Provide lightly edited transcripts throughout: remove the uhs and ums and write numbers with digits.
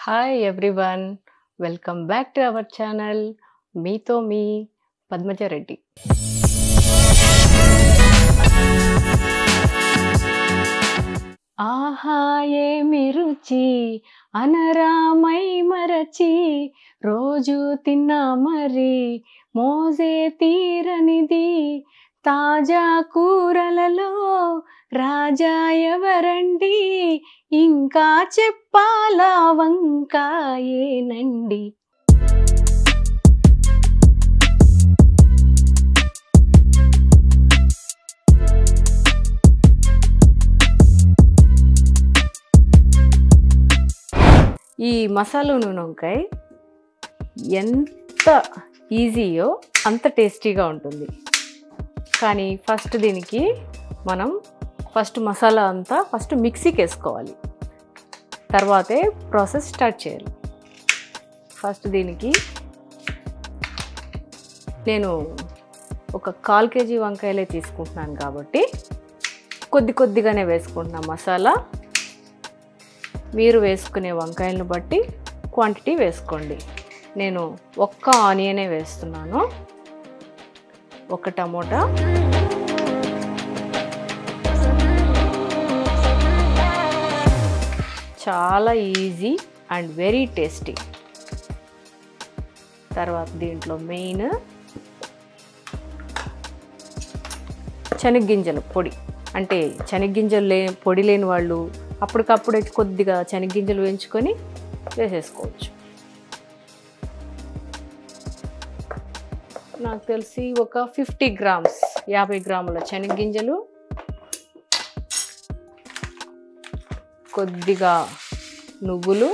Hi everyone, welcome back to our channel. మీతో మీ పద్మజ రెడ్డి. ఆహా ఏమి రుచి అనరామై మరచి రోజు తిన్నా మరి మోజే తీరనిది. తాజా కూరలలో రాజా ఎవరండి, ఇంకా చెప్పాలా వంకాయేనండి. ఈ మసాలా నూనె వంకాయ ఎంత ఈజీయో అంత టేస్టీగా ఉంటుంది. కానీ దీనికి మనం మసాలా అంతా మిక్సీకి వేసుకోవాలి, తర్వాతే ప్రాసెస్ స్టార్ట్ చేయాలి. దీనికి నేను ఒక 1/4 kg వంకాయలే తీసుకుంటున్నాను కాబట్టి కొద్దిగానే వేసుకుంటున్నాను మసాలా. మీరు వేసుకునే వంకాయలను బట్టి క్వాంటిటీ వేసుకోండి. నేను ఒక్క ఆనియనే వేస్తున్నాను, ఒక టమోటా, చాలా ఈజీ అండ్ వెరీ టేస్టీ. తర్వాత దీంట్లో మెయిన్ శనగగింజల పొడి. అంటే శనగగింజలు పొడి లేని వాళ్ళు అప్పటికప్పుడే కొద్దిగా శనగగింజలు వేయించుకొని వేసేసుకోవచ్చు. నాకు తెలిసి ఒక 50 grams 50 గ్రాముల శనగగింజలు, కొద్దిగా నువ్వులు,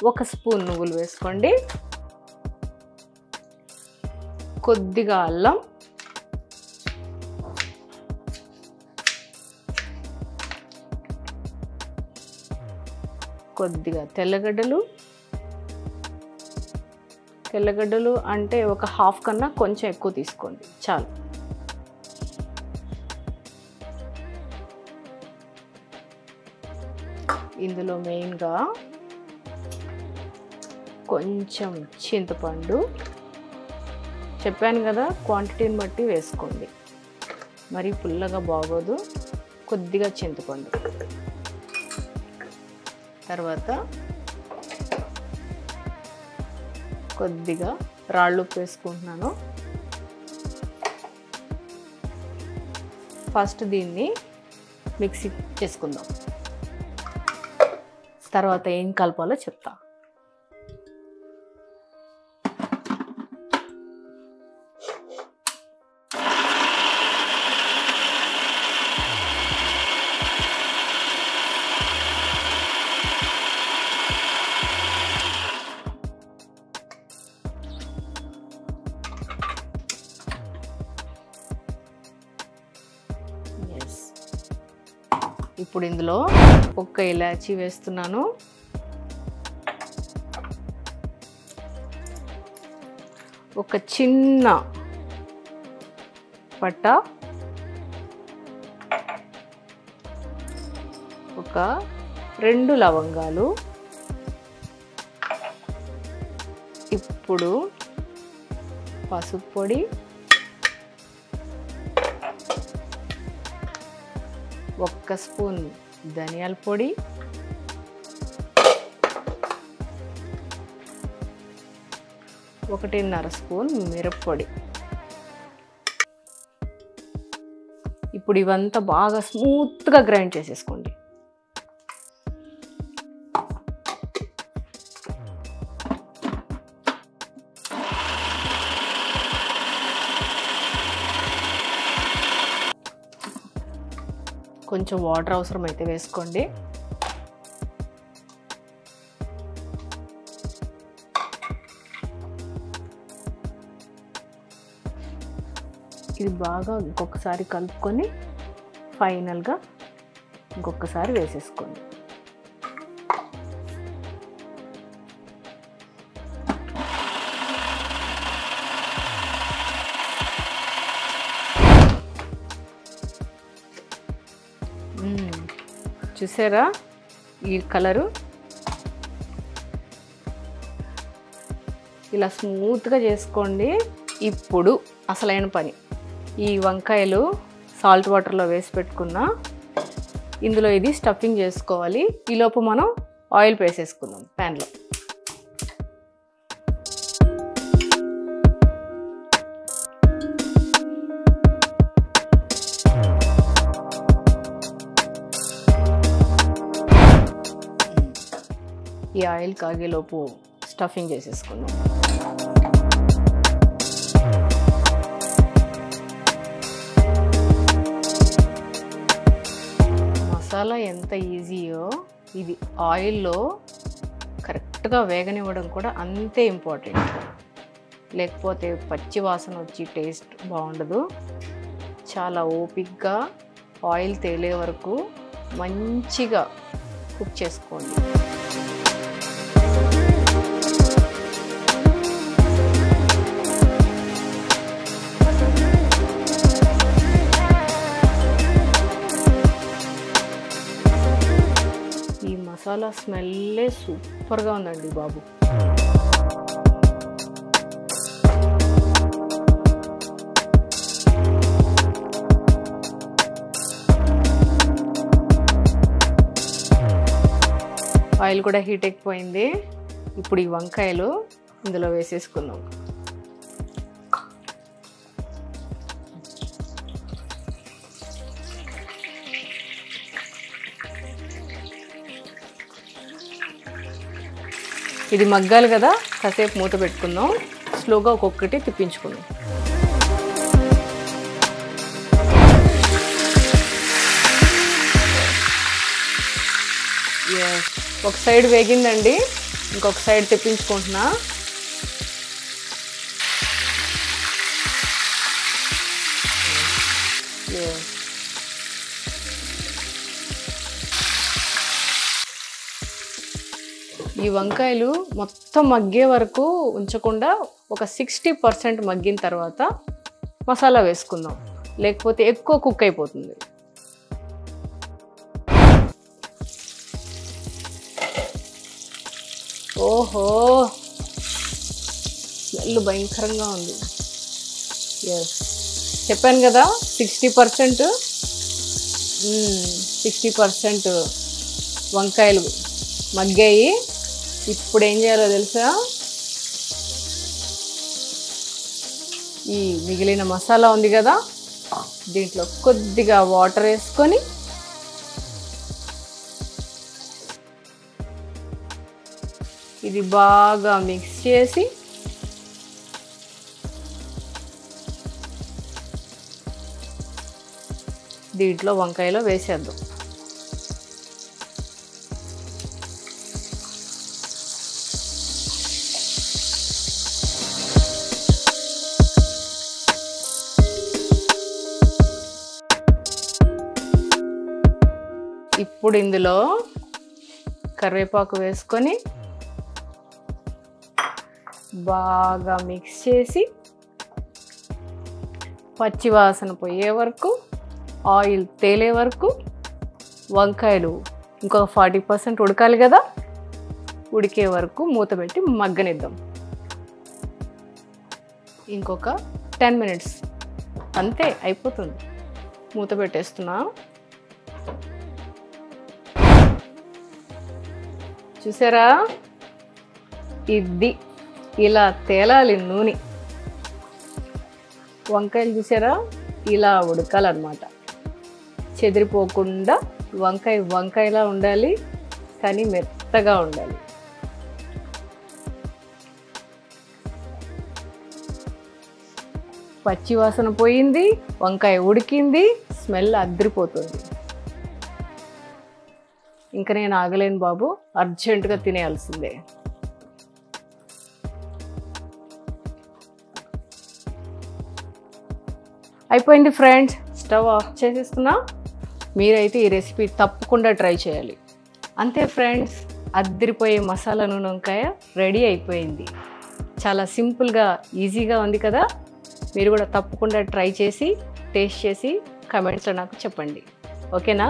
1 స్పూన్ నువ్వులు వేసుకోండి, కొద్దిగా అల్లం, కొద్దిగా తెల్లగడ్డలు అంటే ఒక 1/2 కన్నా కొంచెం ఎక్కువ తీసుకోండి చాలు. ఇందులో మెయిన్గా కొంచెం చింతపండు, చెప్పాను కదా క్వాంటిటీని బట్టి వేసుకోండి, మరి పుల్లగా బాగోదు. కొద్దిగా చింతపండు, తర్వాత కొద్దిగా రాళ్ళు ఉప్పు వేసుకుంటున్నాను. దీన్ని మిక్సీ చేసుకుందాం, తర్వాత ఏం కలపాలో చెప్తా. ఇప్పుడు ఇందులో ఒక్క ఇలాచీ వేస్తున్నాను, ఒక చిన్న పట్ట, ఒక 2 లవంగాలు. ఇప్పుడు పసుపు పొడి, 1 స్పూన్ ధనియాల పొడి, 1.5 స్పూన్ మిరప్పొడి. ఇప్పుడు ఇవంతా బాగా స్మూత్గా గ్రైండ్ చేసేసుకోండి. కొంచెం వాటర్ అవసరమైతే వేసుకోండి. ఇది బాగా ఇంకొకసారి కలుపుకొని ఫైనల్గా ఇంకొకసారి వేసేసుకోండి. చూసారా ఈ కలరు? ఇలా స్మూత్గా చేసుకోండి. ఇప్పుడు అసలైన పని, ఈ వంకాయలు సాల్ట్ వాటర్లో వేసి పెట్టుకున్నా, ఇందులో ఇది స్టఫింగ్ చేసుకోవాలి. ఈలోపు మనం ఆయిల్ వేసేసుకుందాం ప్యాన్లో. ఈ ఆయిల్ కాగేలోపు స్టఫింగ్ చేసేసుకుందాం. మసాలా ఎంత ఈజీయో ఇది ఆయిల్లో కరెక్ట్గా వేగనివ్వడం కూడా అంతే ఇంపార్టెంట్. లేకపోతే పచ్చి వాసన వచ్చి టేస్ట్ బాగుండదు. చాలా ఓపిక్గా ఆయిల్ తేలే వరకు మంచిగా కుక్ చేసుకోండి. మసాలా స్మెల్లే సూపర్గా ఉందండి బాబు. ఆయిల్ కూడా హీట్ ఎక్కిపోయింది. ఇప్పుడు ఈ వంకాయలు ఇందులో వేసేసుకుందాం. ఇది మగ్గాలి కదా, కాసేపు మూత పెట్టుకుందాం. స్లోగా ఒక్కొక్కటి తిప్పించుకుందాం. ఒక సైడ్ వేగిందండి, ఇంకొక సైడ్ తిప్పించుకుంటున్నా. ఈ వంకాయలు మొత్తం మగ్గే వరకు ఉంచకుండా ఒక 60% మగ్గిన తర్వాత మసాలా వేసుకుందాం, లేకపోతే ఎక్కువ కుక్ అయిపోతుంది. ఓహో, స్మెల్ భయంకరంగా ఉంది. చెప్పాను కదా 60% వంకాయలు మగ్గాయి. ఇప్పుడు ఏం చేయాలో తెలుసా? ఈ మిగిలిన మసాలా ఉంది కదా, దీంట్లో కొద్దిగా వాటర్ వేసుకొని ఇది బాగా మిక్స్ చేసి దీంట్లో వంకాయలో వేసేద్దాం. ఇప్పుడు ఇందులో కరివేపాకు వేసుకొని బాగా మిక్స్ చేసి పచ్చి వాసన పోయే వరకు, ఆయిల్ తేలే వరకు, వంకాయలు ఇంకొక 40% ఉడకాలి కదా, ఉడికే వరకు మూత పెట్టి మగ్గనిద్దాం. ఇంకొక 10 minutes అంతే, అయిపోతుంది. మూత పెట్టేస్తున్నా. చూసారా, ఇది ఇలా తేలాలి నూనె. వంకాయలు చూసారా, ఇలా ఉడకాలన్నమాట. చెదిరిపోకుండా వంకాయలా ఉండాలి, కానీ మెత్తగా ఉండాలి. పచ్చి వాసన పోయింది, వంకాయ ఉడికింది, స్మెల్ అద్దరిపోతుంది. ఇంకా నేను ఆగలేను బాబు, అర్జెంటుగా తినేయాల్సిందే. అయిపోయింది ఫ్రెండ్స్, స్టవ్ ఆఫ్ చేసేస్తున్నా. మీరైతే ఈ రెసిపీ తప్పకుండా ట్రై చేయాలి. అంతే ఫ్రెండ్స్, అద్దరిపోయే మసాలా నూనె వంకాయ రెడీ అయిపోయింది. చాలా సింపుల్గా, ఈజీగా ఉంది కదా. మీరు కూడా తప్పకుండా ట్రై చేసి టేస్ట్ చేసి కమెంట్స్లో నాకు చెప్పండి. ఓకేనా?